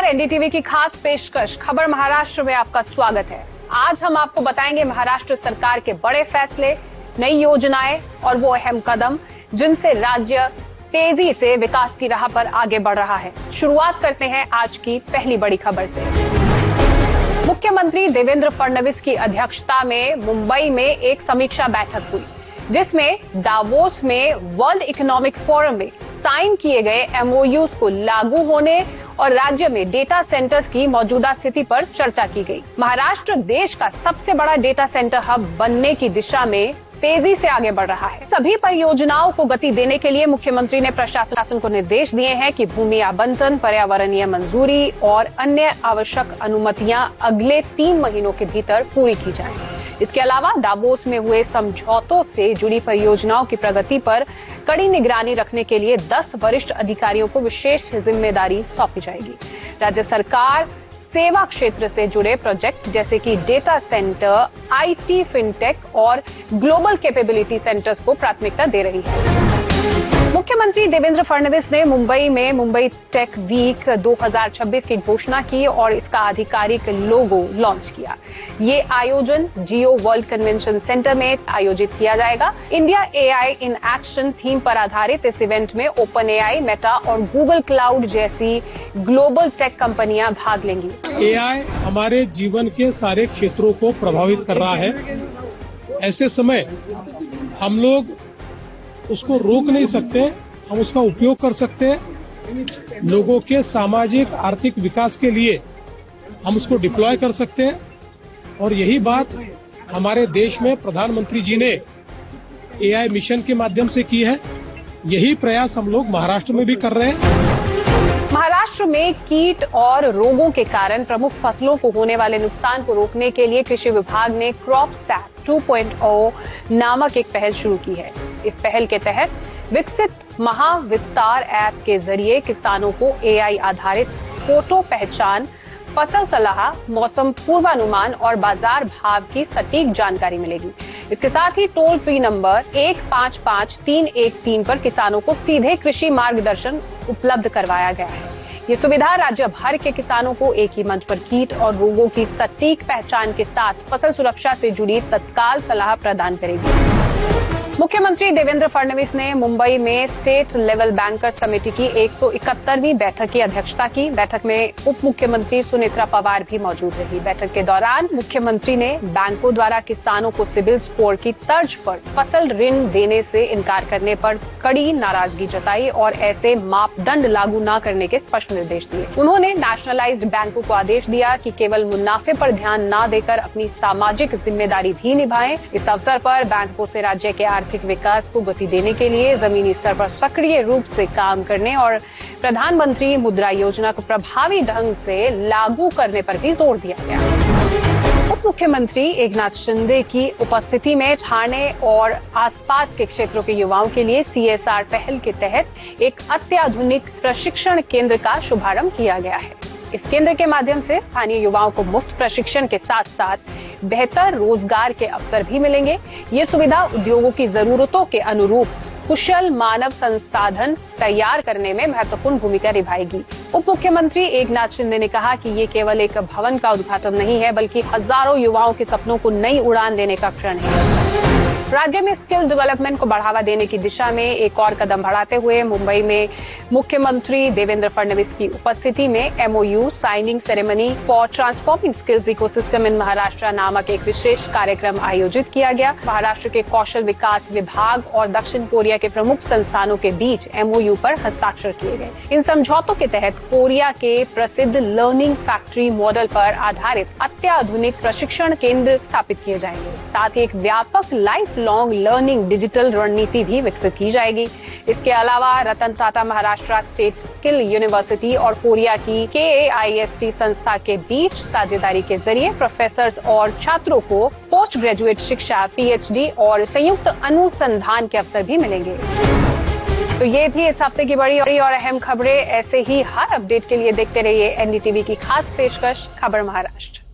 NDTV की खास पेशकश खबर महाराष्ट्र में आपका स्वागत है। आज हम आपको बताएंगे महाराष्ट्र सरकार के बड़े फैसले, नई योजनाएं और वो अहम कदम जिनसे राज्य तेजी से विकास की राह पर आगे बढ़ रहा है। शुरुआत करते हैं आज की पहली बड़ी खबर से। मुख्यमंत्री देवेंद्र फडणवीस की अध्यक्षता में मुंबई में एक समीक्षा बैठक हुई, जिसमें दावोस में वर्ल्ड इकोनॉमिक फोरम में साइन किए गए एमओयूज को लागू होने और राज्य में डेटा सेंटर्स की मौजूदा स्थिति पर चर्चा की गई। महाराष्ट्र देश का सबसे बड़ा डेटा सेंटर हब बनने की दिशा में तेजी से आगे बढ़ रहा है। सभी परियोजनाओं को गति देने के लिए मुख्यमंत्री ने प्रशासन को निर्देश दिए हैं कि भूमि आवंटन, पर्यावरणीय मंजूरी और अन्य आवश्यक अनुमतियां अगले 3 महीनों के भीतर पूरी की जाएं। इसके अलावा दावोस में हुए समझौतों से जुड़ी परियोजनाओं की प्रगति पर कड़ी निगरानी रखने के लिए 10 वरिष्ठ अधिकारियों को विशेष जिम्मेदारी सौंपी जाएगी। राज्य सरकार सेवा क्षेत्र से जुड़े प्रोजेक्ट्स जैसे कि डेटा सेंटर, आईटी, फिनटेक और ग्लोबल कैपेबिलिटी सेंटर्स को प्राथमिकता दे रही है। मुख्यमंत्री देवेंद्र फडणवीस ने मुंबई में मुंबई टेक वीक 2026 की घोषणा की और इसका आधिकारिक लोगो लॉन्च किया। ये आयोजन जियो वर्ल्ड कन्वेंशन सेंटर में आयोजित किया जाएगा। India AI in action theme पर आधारित इस इवेंट में ओपन एआई, मेटा और गूगल क्लाउड जैसी ग्लोबल टेक कंपनियां भाग लेंगी। एआई हमारे जीवन के सारे क्षेत्रों को प्रभावित कर रहा है। ऐसे समय हम लोग उसको रोक नहीं सकते, हम उसका उपयोग कर सकते हैं। लोगों के सामाजिक आर्थिक विकास के लिए हम उसको डिप्लॉय कर सकते हैं और यही बात हमारे देश में प्रधानमंत्री जी ने एआई मिशन के माध्यम से की है। यही प्रयास हम लोग महाराष्ट्र में भी कर रहे हैं। महाराष्ट्र में कीट और रोगों के कारण प्रमुख फसलों को होने वाले नुकसान को रोकने के लिए कृषि विभाग ने क्रॉपसैट 2.0 नामक एक पहल शुरू की है। इस पहल के तहत विकसित महाविस्तार ऐप के जरिए किसानों को एआई आधारित फोटो पहचान, फसल सलाह, मौसम पूर्वानुमान और बाजार भाव की सटीक जानकारी मिलेगी। इसके साथ ही टोल फ्री नंबर 155313 पर किसानों को सीधे कृषि मार्गदर्शन उपलब्ध करवाया गया है। ये सुविधा राज्य भर के किसानों को एक ही मंच पर कीट और रोगों की सटीक पहचान के साथ फसल सुरक्षा से जुड़ी तत्काल सलाह प्रदान करेगी। मुख्यमंत्री देवेंद्र फडणवीस ने मुंबई में स्टेट लेवल बैंकर्स कमेटी की 171वीं बैठक की अध्यक्षता की। बैठक में उप मुख्यमंत्री सुनेत्रा पवार भी मौजूद रही। बैठक के दौरान मुख्यमंत्री ने बैंकों द्वारा किसानों को सिबिल स्कोर की तर्ज पर फसल ऋण देने से इनकार करने पर कड़ी नाराजगी जताई और ऐसे मापदंड लागू न करने के स्पष्ट निर्देश दिए। उन्होंने नेशनलाइज्ड बैंकों को आदेश दिया कि केवल मुनाफे पर ध्यान न देकर अपनी सामाजिक जिम्मेदारी भी निभाएं। इस अवसर पर बैंकों से राज्य के आर्थिक विकास को गति देने के लिए जमीनी स्तर पर सक्रिय रूप से काम करने और प्रधानमंत्री मुद्रा योजना को प्रभावी ढंग से लागू करने पर भी जोर दिया गया। उप मुख्यमंत्री एकनाथ शिंदे की उपस्थिति में ठाणे और आसपास के क्षेत्रों के युवाओं के लिए सीएसआर पहल के तहत एक अत्याधुनिक प्रशिक्षण केंद्र का शुभारंभ किया गया है। इस केंद्र के माध्यम से स्थानीय युवाओं को मुफ्त प्रशिक्षण के साथ साथ बेहतर रोजगार के अवसर भी मिलेंगे। ये सुविधा उद्योगों की जरूरतों के अनुरूप कुशल मानव संसाधन तैयार करने में महत्वपूर्ण भूमिका निभाएगी। उप मुख्यमंत्री एकनाथ शिंदे ने कहा कि ये केवल एक भवन का उद्घाटन नहीं है, बल्कि हजारों युवाओं के सपनों को नई उड़ान देने का क्षण है। राज्य में स्किल डेवलपमेंट को बढ़ावा देने की दिशा में एक और कदम बढ़ाते हुए मुंबई में मुख्यमंत्री देवेंद्र फडणवीस की उपस्थिति में MOU signing ceremony for transforming skills ecosystem इन महाराष्ट्र नामक एक विशेष कार्यक्रम आयोजित किया गया। महाराष्ट्र के कौशल विकास विभाग और दक्षिण कोरिया के प्रमुख संस्थानों के बीच एमओयू पर हस्ताक्षर किए गए। इन समझौतों के तहत कोरिया के प्रसिद्ध लर्निंग फैक्ट्री मॉडल पर आधारित अत्याधुनिक प्रशिक्षण केंद्र स्थापित किए जाएंगे। साथ ही एक व्यापक लाइफ लॉन्ग लर्निंग डिजिटल रणनीति भी विकसित की जाएगी। इसके अलावा Ratan Tata Maharashtra state skill university और कोरिया की KAIST संस्था के बीच साझेदारी के जरिए प्रोफेसर्स और छात्रों को पोस्ट ग्रेजुएट शिक्षा, PhD और संयुक्त अनुसंधान के अवसर भी मिलेंगे। तो ये थी इस हफ्ते की बड़ी और अहम खबरें। ऐसे ही हर अपडेट के लिए देखते रहिए एनडीटीवी की खास पेशकश खबर महाराष्ट्र।